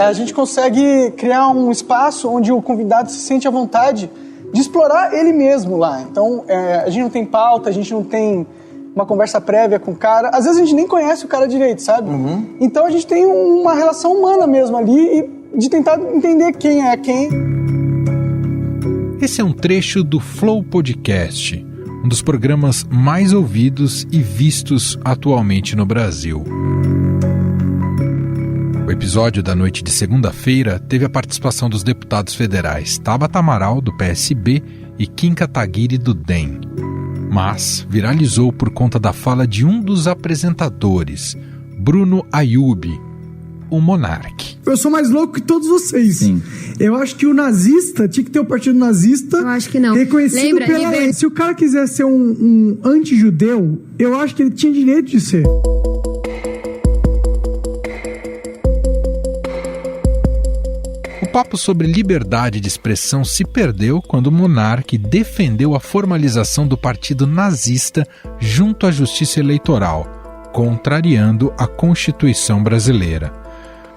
A gente consegue criar um espaço onde o convidado se sente à vontade de explorar ele mesmo lá. Então, a gente não tem pauta, a gente não tem uma conversa prévia com o cara. Às vezes a gente nem conhece o cara direito, sabe? Então a gente tem uma relação humana mesmo ali e de tentar entender quem é quem. Esse é um trecho do Flow Podcast, um dos programas mais ouvidos e vistos atualmente no Brasil. O episódio da noite de segunda-feira teve a participação dos deputados federais Tabata Amaral, do PSB, e Kim Kataguiri, do DEM. Mas viralizou por conta da fala de um dos apresentadores, Bruno Ayub, o Monark. Eu sou mais louco que todos vocês. Sim. Eu acho que o nazista tinha que ter o partido nazista. Eu acho que não. Reconhecido pela lei. Se o cara quiser ser um anti-judeu, eu acho que ele tinha direito de ser. O papo sobre liberdade de expressão se perdeu quando o Monark defendeu a formalização do partido nazista junto à Justiça Eleitoral, contrariando a Constituição brasileira.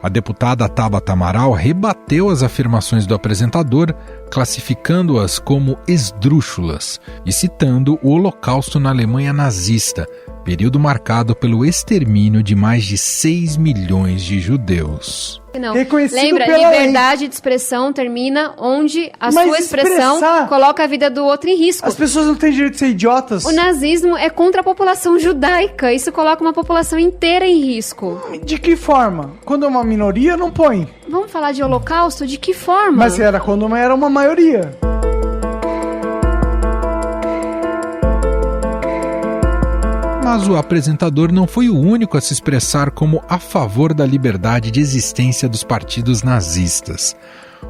A deputada Tabata Amaral rebateu as afirmações do apresentador, classificando-as como esdrúxulas e citando o Holocausto na Alemanha nazista, período marcado pelo extermínio de mais de 6 milhões de judeus. Não. Lembra, liberdade de expressão termina onde a sua expressão coloca a vida do outro em risco. As pessoas não têm direito de ser idiotas. O nazismo é contra a população judaica. Isso coloca uma população inteira em risco. De que forma? Quando é uma minoria, não põe. Vamos falar de holocausto? De que forma? Mas era quando era uma maioria. Mas o apresentador não foi o único a se expressar como a favor da liberdade de existência dos partidos nazistas.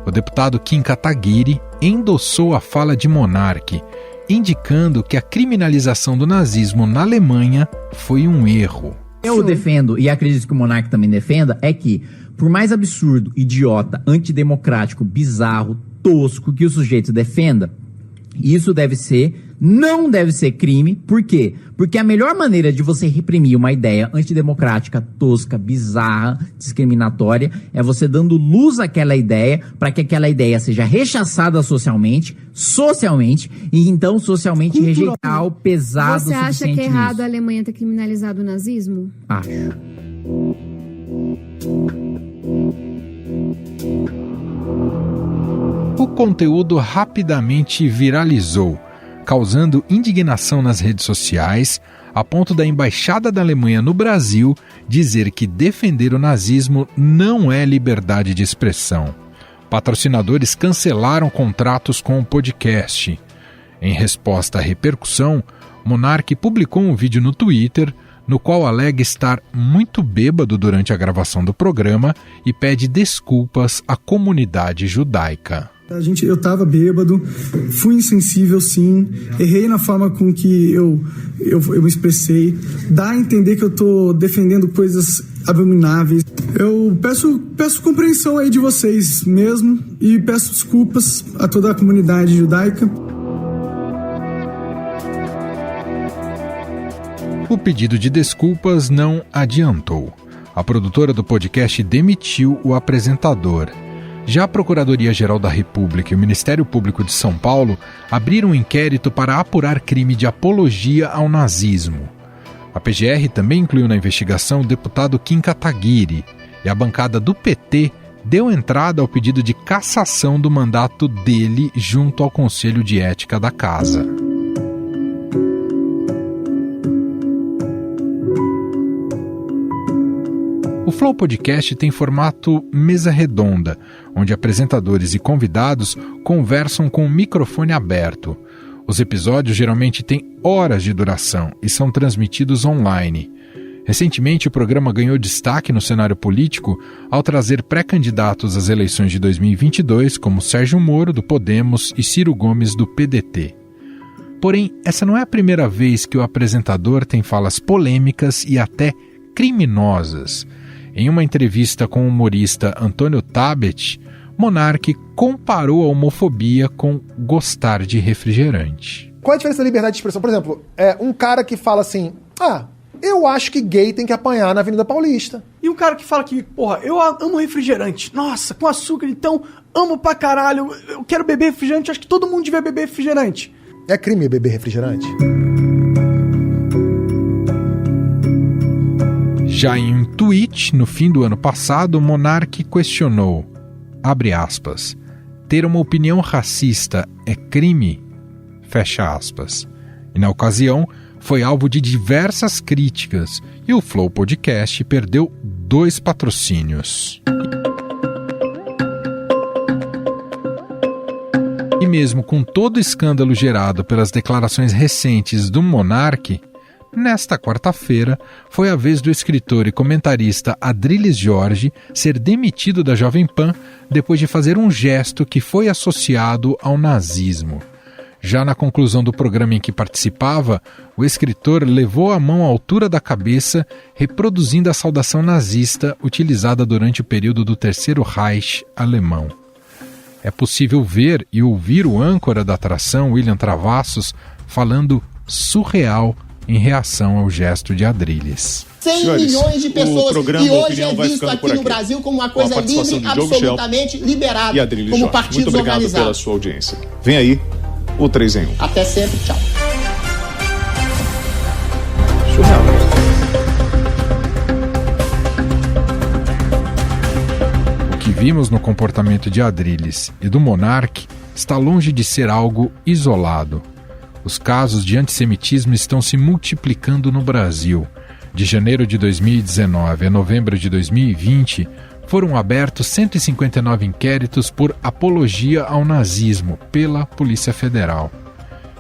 O deputado Kim Kataguiri endossou a fala de Monark, indicando que a criminalização do nazismo na Alemanha foi um erro. Eu defendo, e acredito que o Monark também defenda, é que, por mais absurdo, idiota, antidemocrático, bizarro, tosco que o sujeito defenda, isso não deve ser crime. Por quê? Porque a melhor maneira de você reprimir uma ideia antidemocrática, tosca, bizarra, discriminatória, é você dando luz àquela ideia, para que aquela ideia seja rechaçada socialmente, e então socialmente rejeitar o pesado. Você acha que é errado a Alemanha ter criminalizado o nazismo? Acho. O conteúdo rapidamente viralizou, causando indignação nas redes sociais, a ponto da Embaixada da Alemanha no Brasil dizer que defender o nazismo não é liberdade de expressão. Patrocinadores cancelaram contratos com o podcast. Em resposta à repercussão, Monark publicou um vídeo no Twitter, no qual alega estar muito bêbado durante a gravação do programa e pede desculpas à comunidade judaica. Eu tava bêbado, fui insensível sim, errei na forma com que eu me expressei, dá a entender que eu tô defendendo coisas abomináveis. Eu peço compreensão aí de vocês mesmo e peço desculpas a toda a comunidade judaica. O pedido de desculpas não adiantou. A produtora do podcast demitiu o apresentador. Já a Procuradoria-Geral da República e o Ministério Público de São Paulo abriram um inquérito para apurar crime de apologia ao nazismo. A PGR também incluiu na investigação o deputado Kim Kataguiri, e a bancada do PT deu entrada ao pedido de cassação do mandato dele junto ao Conselho de Ética da Casa. O Flow Podcast tem formato mesa redonda, onde apresentadores e convidados conversam com o microfone aberto. Os episódios geralmente têm horas de duração e são transmitidos online. Recentemente, o programa ganhou destaque no cenário político ao trazer pré-candidatos às eleições de 2022, como Sérgio Moro, do Podemos, e Ciro Gomes, do PDT. Porém, essa não é a primeira vez que o apresentador tem falas polêmicas e até criminosas. Em uma entrevista com o humorista Antônio Tabet, Monark comparou a homofobia com gostar de refrigerante. Qual é a diferença da liberdade de expressão? Por exemplo, um cara que fala assim, eu acho que gay tem que apanhar na Avenida Paulista. E o cara que fala que, porra, eu amo refrigerante. Nossa, com açúcar, então, amo pra caralho. Eu quero beber refrigerante, acho que todo mundo devia beber refrigerante. É crime beber refrigerante? Já em um tweet, no fim do ano passado, o Monark questionou, abre aspas, ter uma opinião racista é crime? Fecha aspas. E na ocasião, foi alvo de diversas críticas e o Flow Podcast perdeu 2 patrocínios. E mesmo com todo o escândalo gerado pelas declarações recentes do Monark, nesta quarta-feira foi a vez do escritor e comentarista Adrilles Jorge ser demitido da Jovem Pan depois de fazer um gesto que foi associado ao nazismo. Já na conclusão do programa em que participava, o escritor levou a mão à altura da cabeça, reproduzindo a saudação nazista utilizada durante o período do Terceiro Reich alemão. É possível ver e ouvir o âncora da atração, William Travassos, falando surreal em reação ao gesto de Adrilles. 100 milhões de pessoas, e hoje é visto aqui no Brasil como uma coisa livre, absolutamente liberada, como partidos organizados. Muito obrigado pela sua audiência. Vem aí o 3 em 1. Até sempre, tchau. O que vimos no comportamento de Adrilles e do Monark está longe de ser algo isolado. Os casos de antissemitismo estão se multiplicando no Brasil. De janeiro de 2019 a novembro de 2020, foram abertos 159 inquéritos por apologia ao nazismo pela Polícia Federal.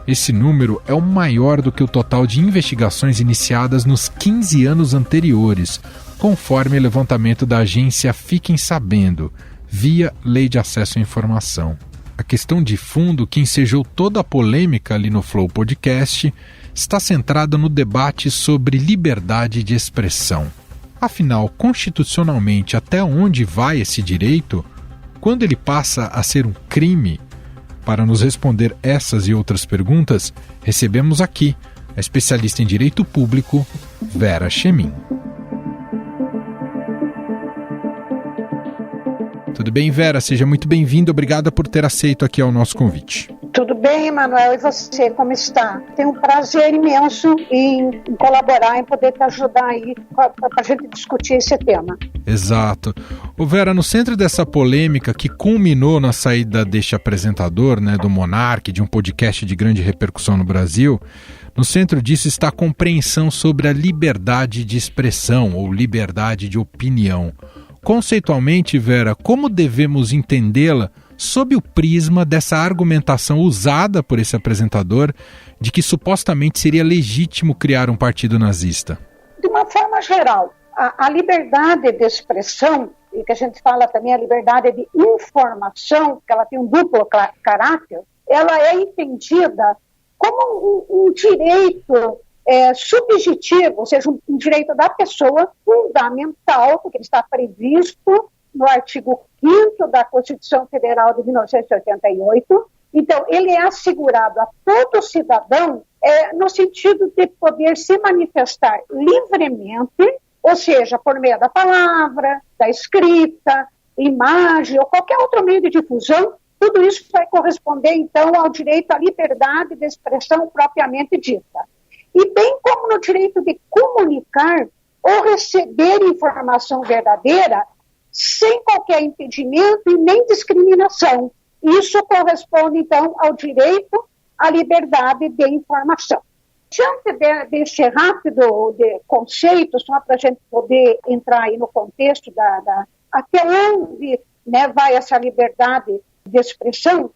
Esse número é o maior do que o total de investigações iniciadas nos 15 anos anteriores, conforme o levantamento da agência Fiquem Sabendo, via Lei de Acesso à Informação. A questão de fundo que ensejou toda a polêmica ali no Flow Podcast está centrada no debate sobre liberdade de expressão. Afinal, constitucionalmente, até onde vai esse direito? Quando ele passa a ser um crime? Para nos responder essas e outras perguntas, recebemos aqui a especialista em direito público, Vera Chemin. Tudo bem, Vera? Seja muito bem-vinda. Obrigada por ter aceito aqui ao nosso convite. Tudo bem, Emanuel? E você, como está? Tenho um prazer imenso em colaborar, em poder te ajudar aí para a gente discutir esse tema. Exato. Ô Vera, no centro dessa polêmica que culminou na saída deste apresentador, né, do Monark, de um podcast de grande repercussão no Brasil, no centro disso está a compreensão sobre a liberdade de expressão ou liberdade de opinião. Conceitualmente, Vera, como devemos entendê-la sob o prisma dessa argumentação usada por esse apresentador de que supostamente seria legítimo criar um partido nazista? De uma forma geral, a liberdade de expressão, e que a gente fala também a liberdade de informação, que ela tem um duplo caráter, ela é entendida como um direito subjetivo, ou seja, um direito da pessoa fundamental, porque ele está previsto no artigo 5º da Constituição Federal de 1988. Então, ele é assegurado a todo cidadão no sentido de poder se manifestar livremente, ou seja, por meio da palavra, da escrita, imagem ou qualquer outro meio de difusão. Tudo isso vai corresponder, então, ao direito à liberdade de expressão propriamente dita. E bem como no direito de comunicar ou receber informação verdadeira sem qualquer impedimento e nem discriminação. Isso corresponde, então, ao direito à liberdade de informação. Diante desse rápido conceito, só para a gente poder entrar aí no contexto até onde, né, vai essa liberdade de expressão,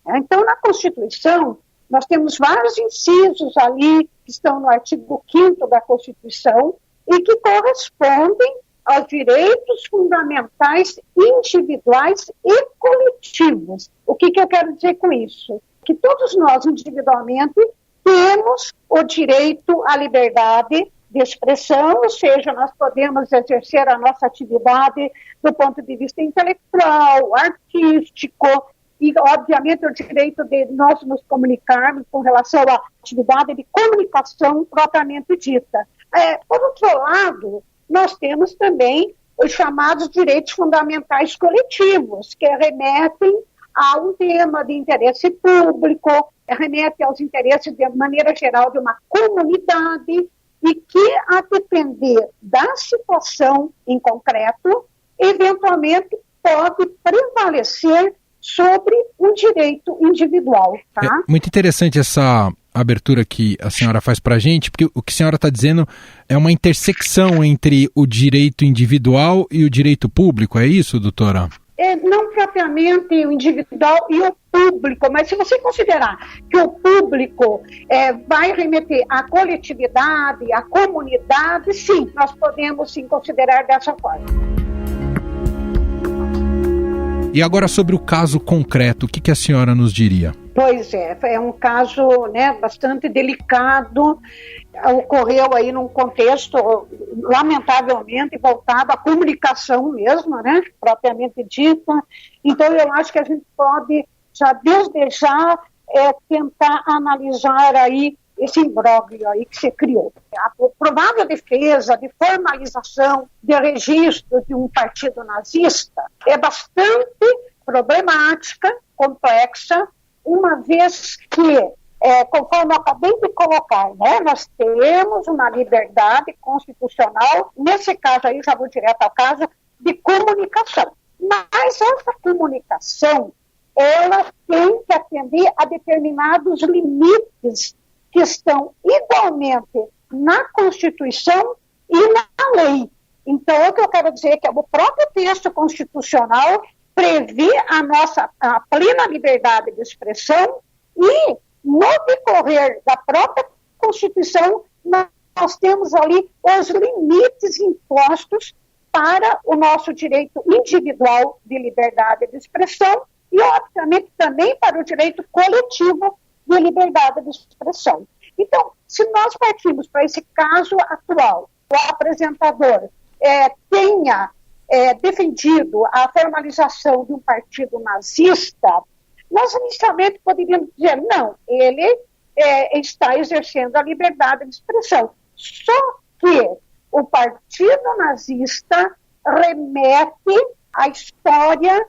então, na Constituição, nós temos vários incisos ali que estão no artigo 5º da Constituição e que correspondem aos direitos fundamentais individuais e coletivos. O que eu quero dizer com isso? Que todos nós, individualmente, temos o direito à liberdade de expressão, ou seja, nós podemos exercer a nossa atividade do ponto de vista intelectual, artístico, e, obviamente, o direito de nós nos comunicarmos com relação à atividade de comunicação propriamente dita. Por outro lado, nós temos também os chamados direitos fundamentais coletivos, que remetem a um tema de interesse público, remete aos interesses, de maneira geral, de uma comunidade, e que, a depender da situação em concreto, eventualmente pode prevalecer sobre um direito individual. Tá? É muito interessante essa abertura que a senhora faz para a gente, porque o que a senhora está dizendo é uma intersecção entre o direito individual e o direito público, é isso, doutora? Não propriamente o individual e o público, mas se você considerar que o público vai remeter à coletividade, à comunidade, sim, nós podemos sim considerar dessa forma. E agora sobre o caso concreto, o que a senhora nos diria? Pois é um caso, bastante delicado, ocorreu aí num contexto, lamentavelmente, voltado à comunicação mesmo, propriamente dita. Então, eu acho que a gente pode, já desde já, tentar analisar aí esse imbróglio aí que se criou. A provável defesa de formalização de registro de um partido nazista é bastante problemática, complexa, uma vez que, conforme eu acabei de colocar, nós temos uma liberdade constitucional, nesse caso aí, já vou direto ao caso, de comunicação. Mas essa comunicação, ela tem que atender a determinados limites que estão igualmente na Constituição e na lei. Então, o que eu quero dizer é que o próprio texto constitucional prevê a plena liberdade de expressão e, no decorrer da própria Constituição, nós temos ali os limites impostos para o nosso direito individual de liberdade de expressão e, obviamente, também para o direito coletivo de liberdade de expressão. Então, se nós partimos para esse caso atual, o apresentador tenha defendido a formalização de um partido nazista, nós inicialmente poderíamos dizer, não, ele está exercendo a liberdade de expressão. Só que o partido nazista remete à história,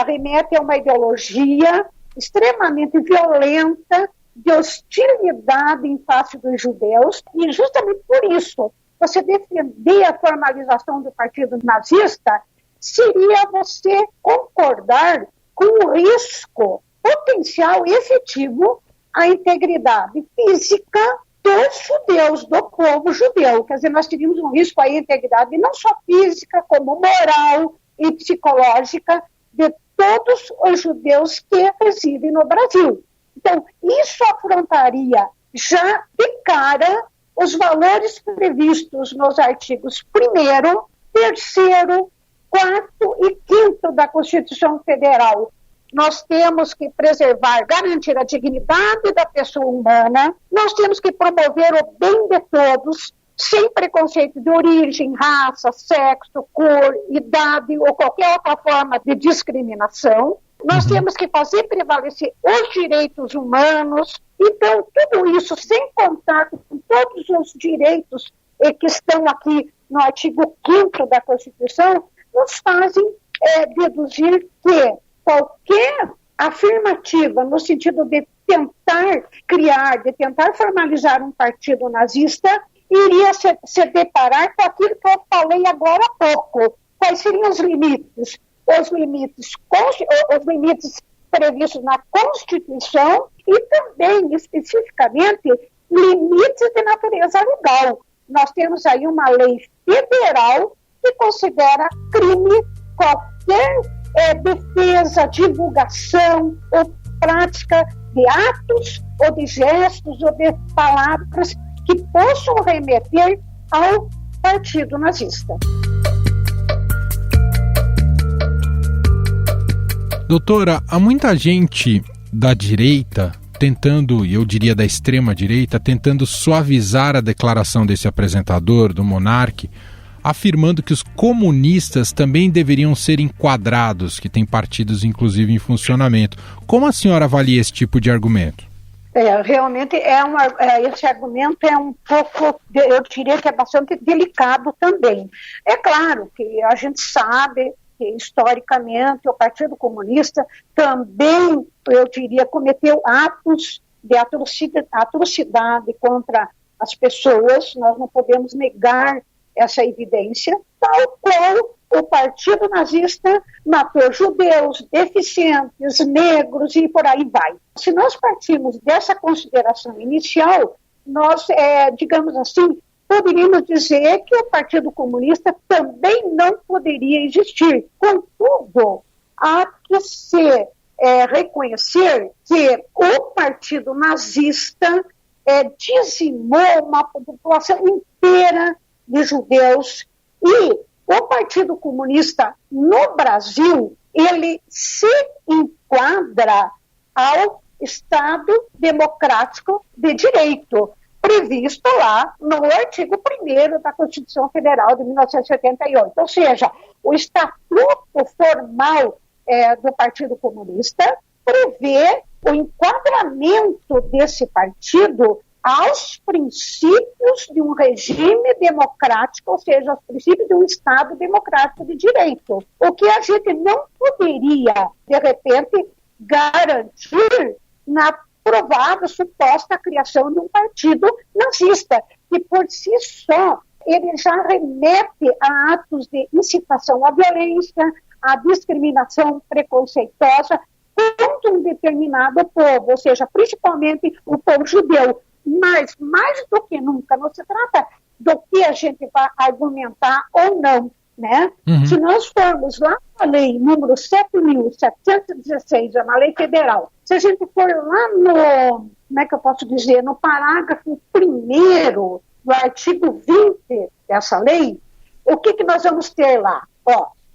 remete a uma ideologia extremamente violenta, de hostilidade em face dos judeus, e justamente por isso, você defender a formalização do partido nazista seria você concordar com o risco potencial e efetivo à integridade física dos judeus, do povo judeu. Quer dizer, nós teríamos um risco à integridade não só física, como moral e psicológica de todos os judeus que residem no Brasil. Então, isso afrontaria já de cara os valores previstos nos artigos 1º, 3º, 4º e 5º da Constituição Federal. Nós temos que preservar, garantir a dignidade da pessoa humana, nós temos que promover o bem de todos, sem preconceito de origem, raça, sexo, cor, idade ou qualquer outra forma de discriminação. Nós temos que fazer prevalecer os direitos humanos. Então, tudo isso, sem contar com todos os direitos que estão aqui no artigo 5º da Constituição, nos fazem deduzir que qualquer afirmativa no sentido de tentar criar, de tentar formalizar um partido nazista, iria se deparar com aquilo que eu falei agora há pouco. Quais seriam os limites? Os limites previstos na Constituição e também, especificamente, limites de natureza legal. Nós temos aí uma lei federal que considera crime qualquer defesa, divulgação ou prática de atos ou de gestos ou de palavras que possam remeter ao partido nazista. Doutora, há muita gente da direita tentando, e eu diria da extrema direita, tentando suavizar a declaração desse apresentador, do Monark, afirmando que os comunistas também deveriam ser enquadrados, que tem partidos inclusive em funcionamento. Como a senhora avalia esse tipo de argumento? Realmente esse argumento é um pouco, eu diria que é bastante delicado também. É claro que a gente sabe que, historicamente, o Partido Comunista também, eu diria, cometeu atos de atrocidade contra as pessoas, nós não podemos negar essa evidência, tal qual o Partido Nazista matou judeus, deficientes, negros e por aí vai. Se nós partirmos dessa consideração inicial, nós, digamos assim, poderíamos dizer que o Partido Comunista também não poderia existir. Contudo, há que se reconhecer que o Partido Nazista dizimou uma população inteira de judeus e o Partido Comunista no Brasil, ele se enquadra ao Estado Democrático de Direito, previsto lá no artigo 1º da Constituição Federal de 1988. Ou seja, o estatuto formal do Partido Comunista prevê o enquadramento desse partido aos princípios de um regime democrático, ou seja, aos princípios de um Estado democrático de direito. O que a gente não poderia, de repente, garantir na provada, suposta criação de um partido nazista, que por si só ele já remete a atos de incitação à violência, à discriminação preconceituosa contra um determinado povo, ou seja, principalmente o povo judeu. Mas, mais do que nunca, não se trata do que a gente vai argumentar ou não, né? Uhum. Se nós formos lá na lei número 7.716, é uma lei federal, se a gente for lá no, como é que eu posso dizer, no parágrafo 1º do artigo 20 dessa lei, o que nós vamos ter lá?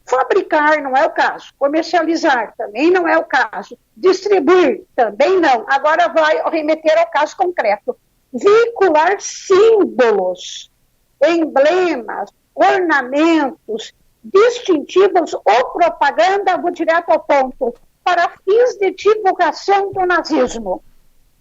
Fabricar não é o caso, comercializar também não é o caso, distribuir também não. Agora vai remeter ao caso concreto. Veicular símbolos, emblemas, ornamentos, distintivos ou propaganda, vou direto ao ponto, para fins de divulgação do nazismo.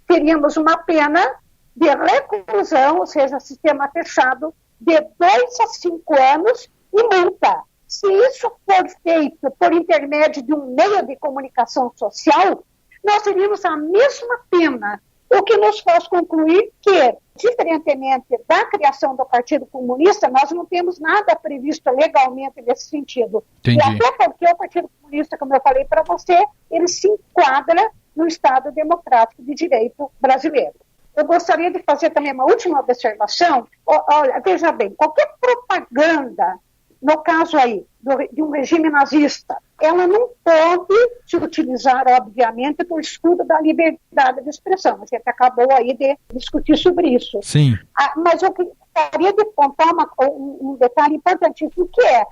Teríamos uma pena de reclusão, ou seja, sistema fechado, de 2 a 5 anos e multa. Se isso for feito por intermédio de um meio de comunicação social, nós teríamos a mesma pena, o que nos faz concluir que, diferentemente da criação do Partido Comunista, nós não temos nada previsto legalmente nesse sentido. Entendi. E até porque o Partido Comunista, como eu falei para você, ele se enquadra no Estado Democrático de Direito brasileiro. Eu gostaria de fazer também uma última observação. Olha, veja bem, qualquer propaganda, no caso aí, de um regime nazista, ela não pode se utilizar, obviamente, por escudo da liberdade de expressão. A gente acabou aí de discutir sobre isso. Sim. Mas eu gostaria de apontar um detalhe importantíssimo, que é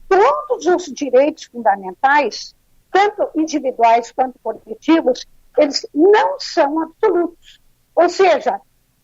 todos os direitos fundamentais, tanto individuais quanto coletivos, eles não são absolutos. Ou seja,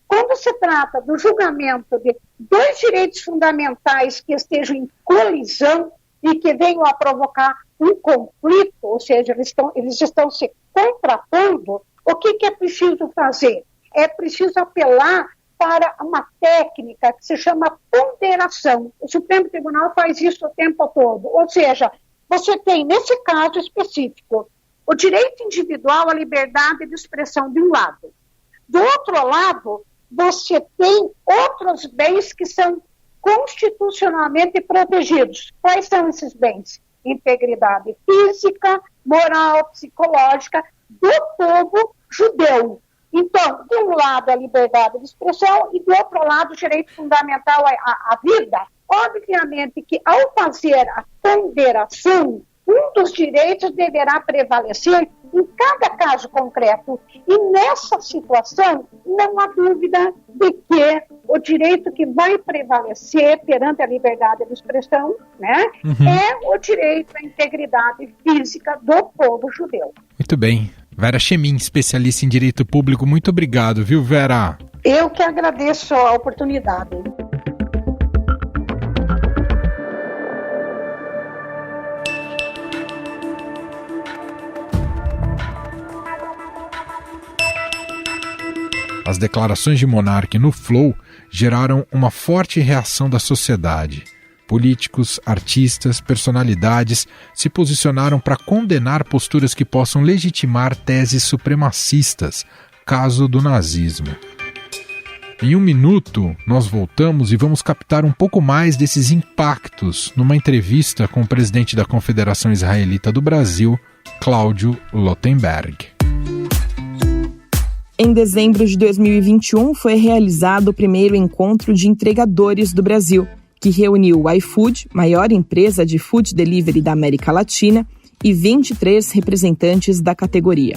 quando se trata do julgamento de 2 direitos fundamentais que estejam em colisão e que venham a provocar um conflito, ou seja, eles estão se contrapondo, o que é preciso fazer? É preciso apelar para uma técnica que se chama ponderação. O Supremo Tribunal faz isso o tempo todo. Ou seja, você tem, nesse caso específico, o direito individual à liberdade de expressão de um lado. Do outro lado, você tem outros bens que são constitucionalmente protegidos. Quais são esses bens? Integridade física, moral, psicológica do povo judeu. Então, de um lado, a liberdade de expressão e do outro lado, o direito fundamental à vida. Obviamente que, ao fazer a ponderação, um dos direitos deverá prevalecer em cada caso concreto. E nessa situação, não há dúvida de que o direito que vai prevalecer perante a liberdade de expressão, né, é o direito à integridade física do povo judeu. Muito bem. Vera Chemin, especialista em direito público, muito obrigado, viu, Vera? Eu que agradeço a oportunidade. As declarações de Monark no Flow geraram uma forte reação da sociedade. Políticos, artistas, personalidades se posicionaram para condenar posturas que possam legitimar teses supremacistas, caso do nazismo. Em um minuto, nós voltamos e vamos captar um pouco mais desses impactos numa entrevista com o presidente da Confederação Israelita do Brasil, Cláudio Lotenberg. Em dezembro de 2021, foi realizado o primeiro encontro de entregadores do Brasil, que reuniu o iFood, maior empresa de food delivery da América Latina, e 23 representantes da categoria.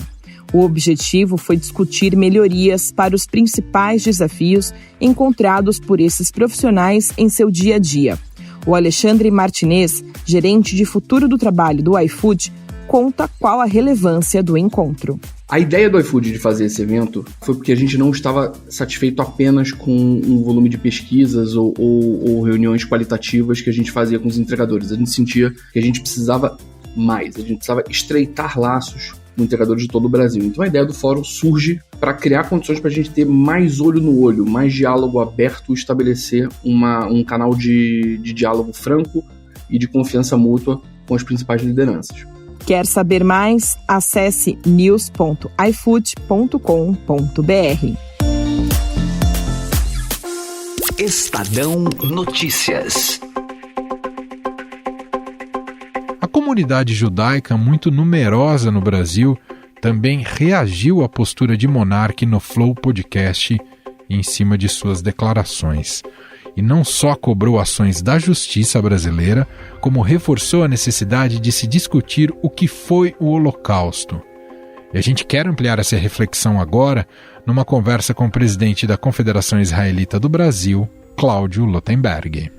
O objetivo foi discutir melhorias para os principais desafios encontrados por esses profissionais em seu dia a dia. O Alexandre Martinez, gerente de futuro do trabalho do iFood, conta qual a relevância do encontro. A ideia do iFood de fazer esse evento foi porque a gente não estava satisfeito apenas com um volume de pesquisas ou reuniões qualitativas que a gente fazia com os entregadores. A gente sentia que a gente precisava mais, a gente precisava estreitar laços com entregadores de todo o Brasil. Então a ideia do fórum surge para criar condições para a gente ter mais olho no olho, mais diálogo aberto, estabelecer um canal de diálogo franco e de confiança mútua com as principais lideranças. Quer saber mais? Acesse news.ifood.com.br. Estadão Notícias. A comunidade judaica, muito numerosa no Brasil, também reagiu à postura de Monark no Flow Podcast em cima de suas declarações. E não só cobrou ações da justiça brasileira, como reforçou a necessidade de se discutir o que foi o Holocausto. E a gente quer ampliar essa reflexão agora numa conversa com o presidente da Confederação Israelita do Brasil, Cláudio Lotenberg.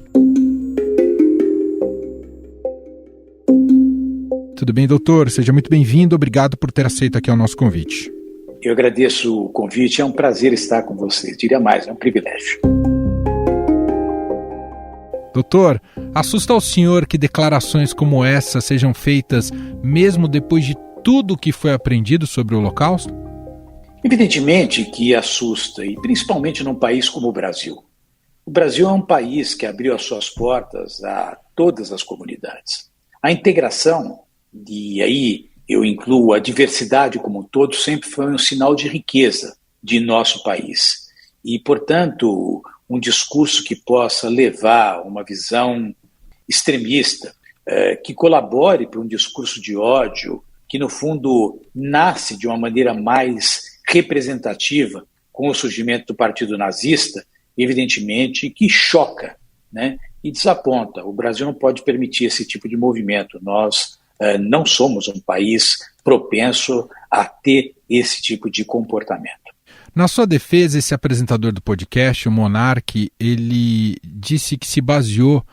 Tudo bem, doutor? Seja muito bem-vindo. Obrigado por ter aceito aqui o nosso convite. Eu agradeço o convite. É um prazer estar com vocês. Diria mais, é um privilégio. Doutor, assusta o senhor que declarações como essa sejam feitas mesmo depois de tudo que foi aprendido sobre o Holocausto? Evidentemente que assusta, e principalmente num país como o Brasil. O Brasil é um país que abriu as suas portas a todas as comunidades. A integração, e aí eu incluo a diversidade como um todo, sempre foi um sinal de riqueza de nosso país. E, portanto, um discurso que possa levar uma visão extremista, que colabore para um discurso de ódio, que no fundo nasce de uma maneira mais representativa com o surgimento do Partido Nazista, evidentemente que choca, né, e desaponta. O Brasil não pode permitir esse tipo de movimento. Nós não somos um país propenso a ter esse tipo de comportamento. Na sua defesa, esse apresentador do podcast, o Monark, ele disse que se baseou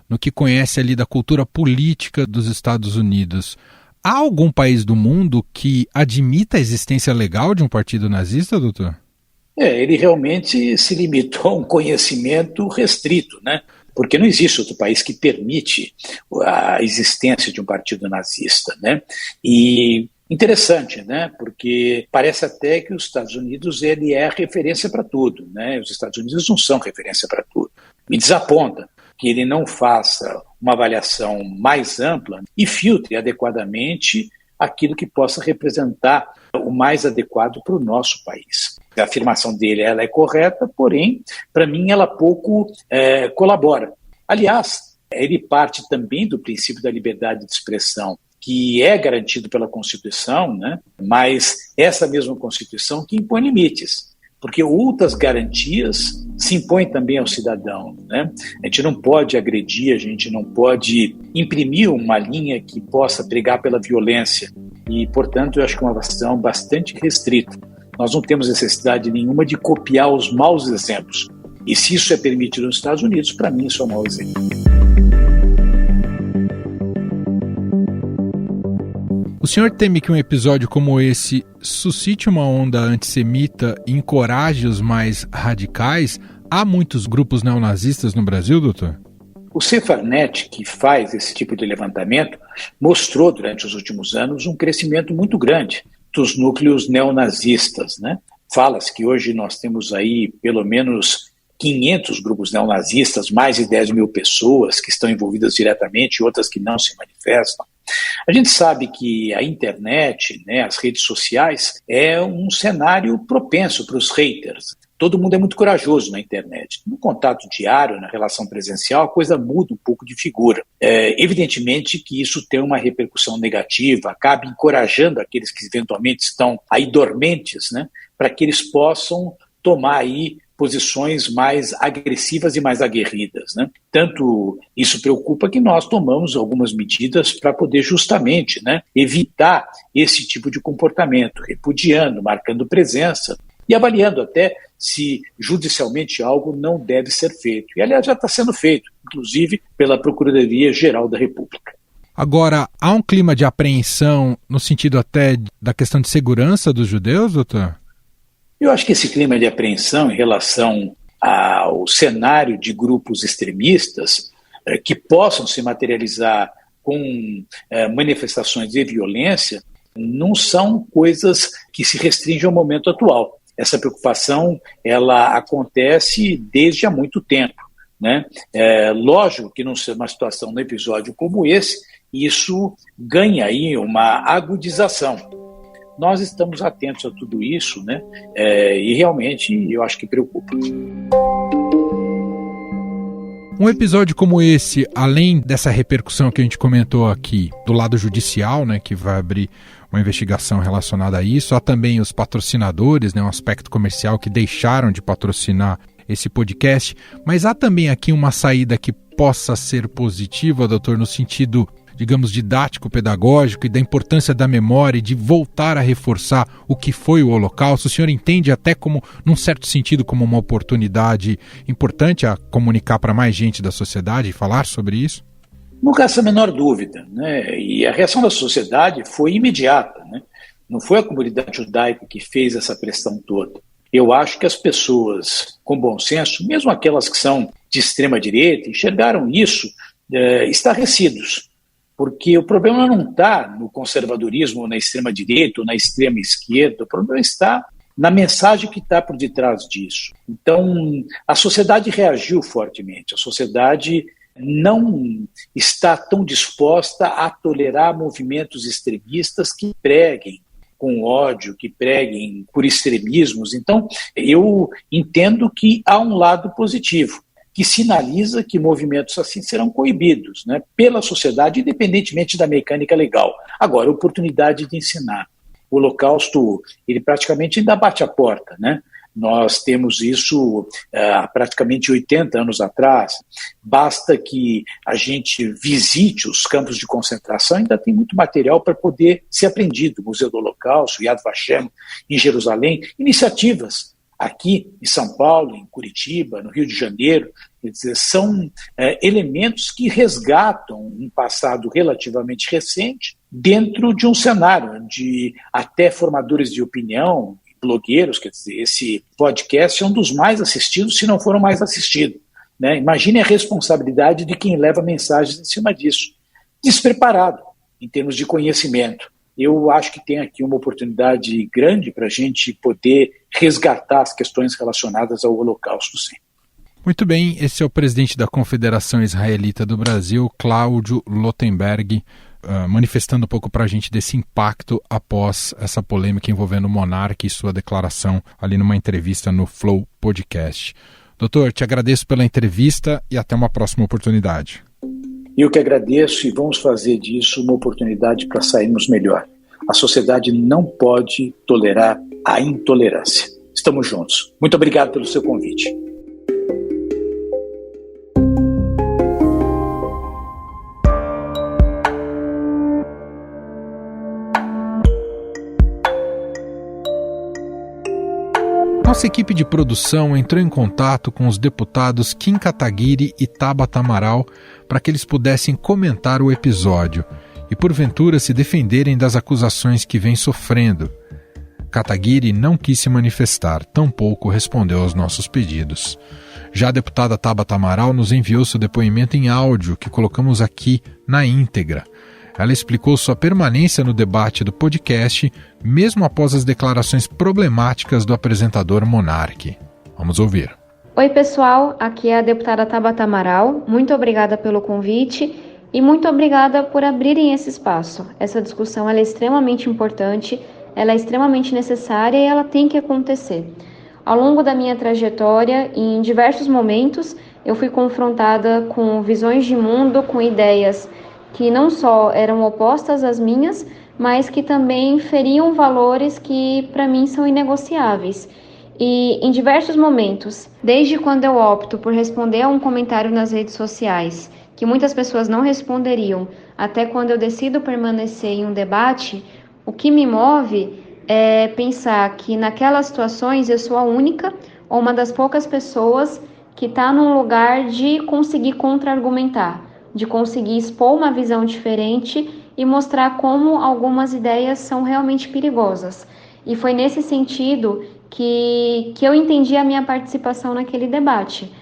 no que conhece ali da cultura política dos Estados Unidos. Há algum país do mundo que admita a existência legal de um partido nazista, doutor? Ele realmente se limitou a um conhecimento restrito, né? Porque não existe outro país que permite a existência de um partido nazista, né? E interessante, né? Porque parece até que os Estados Unidos ele é referência para tudo, né? Os Estados Unidos não são referência para tudo. Me desaponta que ele não faça uma avaliação mais ampla e filtre adequadamente aquilo que possa representar o mais adequado para o nosso país. A afirmação dele ela é correta, porém, para mim, ela pouco colabora. Aliás, ele parte também do princípio da liberdade de expressão, que é garantido pela Constituição, né? Mas essa mesma Constituição que impõe limites, porque outras garantias se impõem também ao cidadão, né? A gente não pode agredir, a gente não pode imprimir uma linha que possa pregar pela violência e, portanto, eu acho que é uma visão bastante restrita. Nós não temos necessidade nenhuma de copiar os maus exemplos. E se isso é permitido nos Estados Unidos, para mim isso é um mau exemplo. O senhor teme que um episódio como esse suscite uma onda antissemita e encoraje os mais radicais? Há muitos grupos neonazistas no Brasil, doutor? O Sefarnet, que faz esse tipo de levantamento, mostrou durante os últimos anos um crescimento muito grande dos núcleos neonazistas, né? Fala-se que hoje nós temos aí pelo menos 500 grupos neonazistas, mais de 10 mil pessoas que estão envolvidas diretamente e outras que não se manifestam. A gente sabe que a internet, né, as redes sociais, é um cenário propenso para os haters. Todo mundo é muito corajoso na internet. No contato diário, na relação presencial, a coisa muda um pouco de figura. Evidentemente que isso tem uma repercussão negativa, acaba encorajando aqueles que eventualmente estão aí dormentes, né, para que eles possam tomar aí posições mais agressivas e mais aguerridas, né? Tanto isso preocupa que nós tomamos algumas medidas para poder justamente, né, evitar esse tipo de comportamento, repudiando, marcando presença e avaliando até se judicialmente algo não deve ser feito. E, aliás, já está sendo feito, inclusive pela Procuradoria-Geral da República. Agora, há um clima de apreensão no sentido até da questão de segurança dos judeus, doutor? Eu acho que esse clima de apreensão em relação ao cenário de grupos extremistas que possam se materializar com manifestações de violência não são coisas que se restringem ao momento atual. Essa preocupação ela acontece desde há muito tempo, né? Lógico que numa situação, num episódio como esse, isso ganha aí uma agudização. Nós estamos atentos a tudo isso, né? E realmente eu acho que preocupa. Um episódio como esse, além dessa repercussão que a gente comentou aqui, do lado judicial, né, que vai abrir uma investigação relacionada a isso, há também os patrocinadores, né, um aspecto comercial que deixaram de patrocinar esse podcast, mas há também aqui uma saída que possa ser positiva, doutor, no sentido, digamos, didático-pedagógico e da importância da memória e de voltar a reforçar o que foi o Holocausto. O senhor entende até como, num certo sentido, como uma oportunidade importante a comunicar para mais gente da sociedade e falar sobre isso? Nunca há essa menor dúvida, né? E a reação da sociedade foi imediata, né? Não foi a comunidade judaica que fez essa pressão toda. Eu acho que as pessoas com bom senso, mesmo aquelas que são de extrema direita, enxergaram isso estarrecidos. Porque o problema não está no conservadorismo, ou na extrema-direita, ou na extrema-esquerda, o problema está na mensagem que está por detrás disso. Então, a sociedade reagiu fortemente, a sociedade não está tão disposta a tolerar movimentos extremistas que preguem com ódio, que preguem por extremismos. Então, eu entendo que há um lado positivo, que sinaliza que movimentos assim serão coibidos, né, pela sociedade, independentemente da mecânica legal. Agora, oportunidade de ensinar. O Holocausto, ele praticamente ainda bate a porta, né? Nós temos isso há praticamente 80 anos atrás. Basta que a gente visite os campos de concentração, ainda tem muito material para poder ser aprendido. O Museu do Holocausto, Yad Vashem, em Jerusalém, iniciativas aqui em São Paulo, em Curitiba, no Rio de Janeiro. Quer dizer, são elementos que resgatam um passado relativamente recente dentro de um cenário onde até formadores de opinião, blogueiros, quer dizer, esse podcast é um dos mais assistidos, se não for o mais assistido, né? Imagine a responsabilidade de quem leva mensagens em cima disso. Despreparado em termos de conhecimento. Eu acho que tem aqui uma oportunidade grande para a gente poder resgatar as questões relacionadas ao Holocausto, sim. Muito bem, esse é o presidente da Confederação Israelita do Brasil, Cláudio Lotenberg, manifestando um pouco para a gente desse impacto após essa polêmica envolvendo o monarca e sua declaração ali numa entrevista no Flow Podcast. Doutor, te agradeço pela entrevista e até uma próxima oportunidade. Eu que agradeço e vamos fazer disso uma oportunidade para sairmos melhor. A sociedade não pode tolerar a intolerância. Estamos juntos. Muito obrigado pelo seu convite. Nossa equipe de produção entrou em contato com os deputados Kim Kataguiri e Tabata Amaral para que eles pudessem comentar o episódio e, porventura, se defenderem das acusações que vem sofrendo. Kataguiri não quis se manifestar, tampouco respondeu aos nossos pedidos. Já a deputada Tabata Amaral nos enviou seu depoimento em áudio, que colocamos aqui na íntegra. ela explicou sua permanência no debate do podcast, mesmo após as declarações problemáticas do apresentador Monark. Vamos ouvir. Oi, pessoal. Aqui é a deputada Tabata Amaral. Muito obrigada pelo convite e muito obrigada por abrirem esse espaço. Essa discussão ela é extremamente importante, ela é extremamente necessária e ela tem que acontecer. Ao longo da minha trajetória, em diversos momentos, eu fui confrontada com visões de mundo, com ideias que não só eram opostas às minhas, mas que também feriam valores que para mim são inegociáveis. E em diversos momentos, desde quando eu opto por responder a um comentário nas redes sociais, que muitas pessoas não responderiam, até quando eu decido permanecer em um debate, o que me move é pensar que naquelas situações eu sou a única ou uma das poucas pessoas que está num lugar de conseguir contra-argumentar, de conseguir expor uma visão diferente e mostrar como algumas ideias são realmente perigosas. E foi nesse sentido que eu entendi a minha participação naquele debate.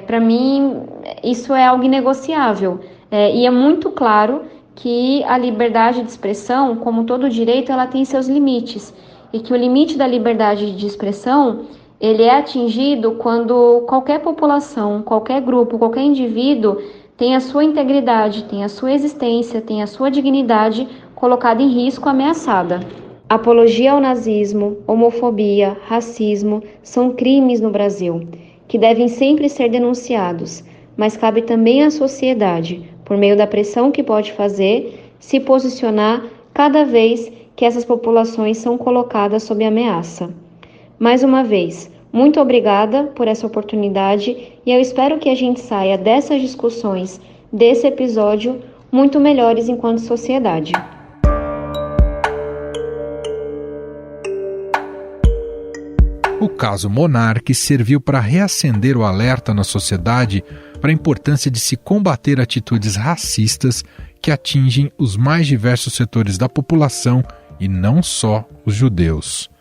Para mim, isso é algo inegociável. E é muito claro que a liberdade de expressão, como todo direito, ela tem seus limites. E que o limite da liberdade de expressão, ele é atingido quando qualquer população, qualquer grupo, qualquer indivíduo tem a sua integridade, tem a sua existência, tem a sua dignidade colocada em risco, ameaçada. Apologia ao nazismo, homofobia, racismo são crimes no Brasil, que devem sempre ser denunciados, mas cabe também à sociedade, por meio da pressão que pode fazer, se posicionar cada vez que essas populações são colocadas sob ameaça. Mais uma vez, muito obrigada por essa oportunidade e eu espero que a gente saia dessas discussões, desse episódio, muito melhores enquanto sociedade. O caso Monark serviu para reacender o alerta na sociedade para a importância de se combater atitudes racistas que atingem os mais diversos setores da população e não só os judeus.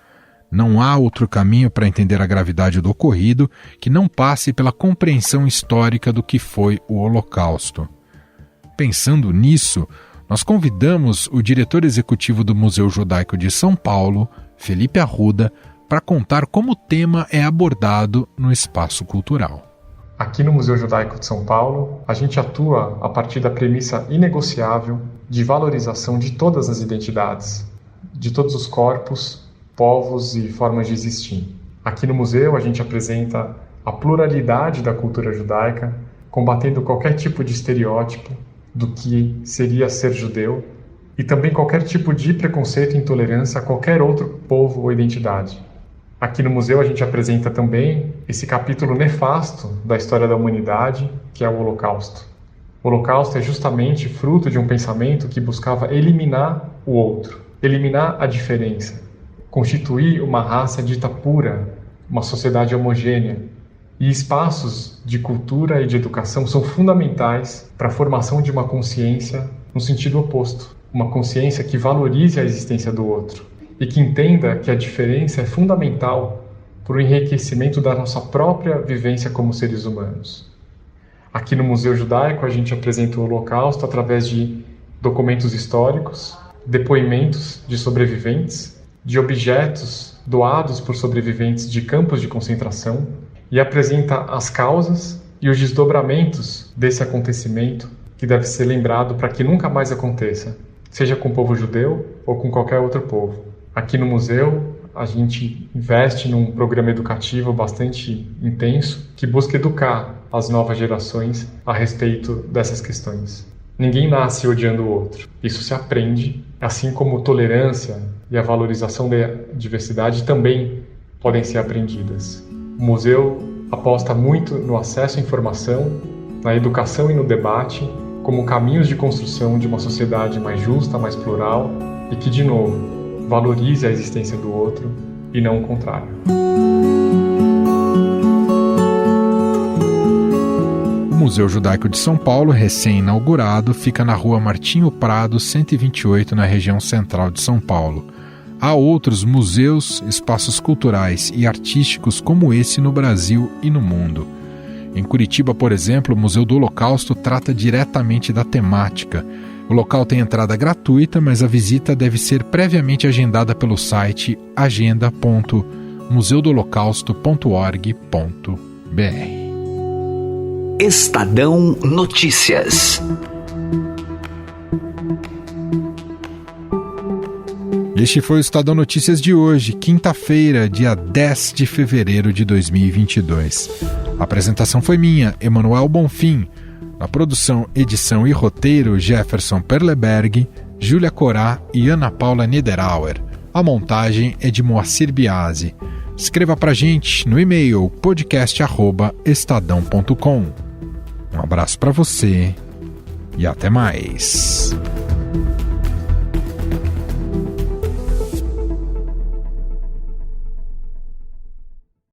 Não há outro caminho para entender a gravidade do ocorrido que não passe pela compreensão histórica do que foi o Holocausto. Pensando nisso, nós convidamos o diretor executivo do Museu Judaico de São Paulo, Felipe Arruda, para contar como o tema é abordado no espaço cultural. Aqui no Museu Judaico de São Paulo, a gente atua a partir da premissa inegociável de valorização de todas as identidades, de todos os corpos, povos e formas de existir. Aqui no museu a gente apresenta a pluralidade da cultura judaica, combatendo qualquer tipo de estereótipo do que seria ser judeu e também qualquer tipo de preconceito e intolerância a qualquer outro povo ou identidade. Aqui no museu a gente apresenta também esse capítulo nefasto da história da humanidade, que é o Holocausto. O Holocausto é justamente fruto de um pensamento que buscava eliminar o outro, eliminar a diferença, constituir uma raça dita pura, uma sociedade homogênea. E espaços de cultura e de educação são fundamentais para a formação de uma consciência no sentido oposto, uma consciência que valorize a existência do outro e que entenda que a diferença é fundamental para o enriquecimento da nossa própria vivência como seres humanos. Aqui no Museu Judaico a gente apresenta o Holocausto através de documentos históricos, depoimentos de sobreviventes, de objetos doados por sobreviventes de campos de concentração e apresenta as causas e os desdobramentos desse acontecimento que deve ser lembrado para que nunca mais aconteça, seja com o povo judeu ou com qualquer outro povo. Aqui no museu a gente investe num programa educativo bastante intenso que busca educar as novas gerações a respeito dessas questões. Ninguém nasce odiando o outro, isso se aprende, assim como tolerância e a valorização da diversidade também podem ser aprendidas. O museu aposta muito no acesso à informação, na educação e no debate, como caminhos de construção de uma sociedade mais justa, mais plural e que, de novo, valorize a existência do outro e não o contrário. O Museu Judaico de São Paulo, recém-inaugurado, fica na Rua Martinho Prado, 128, na região central de São Paulo. Há outros museus, espaços culturais e artísticos como esse no Brasil e no mundo. Em Curitiba, por exemplo, o Museu do Holocausto trata diretamente da temática, O local tem entrada gratuita, mas a visita deve ser previamente agendada pelo site agenda.museudoholocausto.org.br. Estadão Notícias. Este foi o Estadão Notícias de hoje, quinta-feira, dia 10 de fevereiro de 2022. A apresentação foi minha, Emanuel Bonfim. Na produção, edição e roteiro, Jefferson Perleberg, Júlia Corá e Ana Paula Niederauer. A montagem é de Moacir Biasi. Escreva pra gente no e-mail podcast@estadão.com. Um abraço pra você e até mais.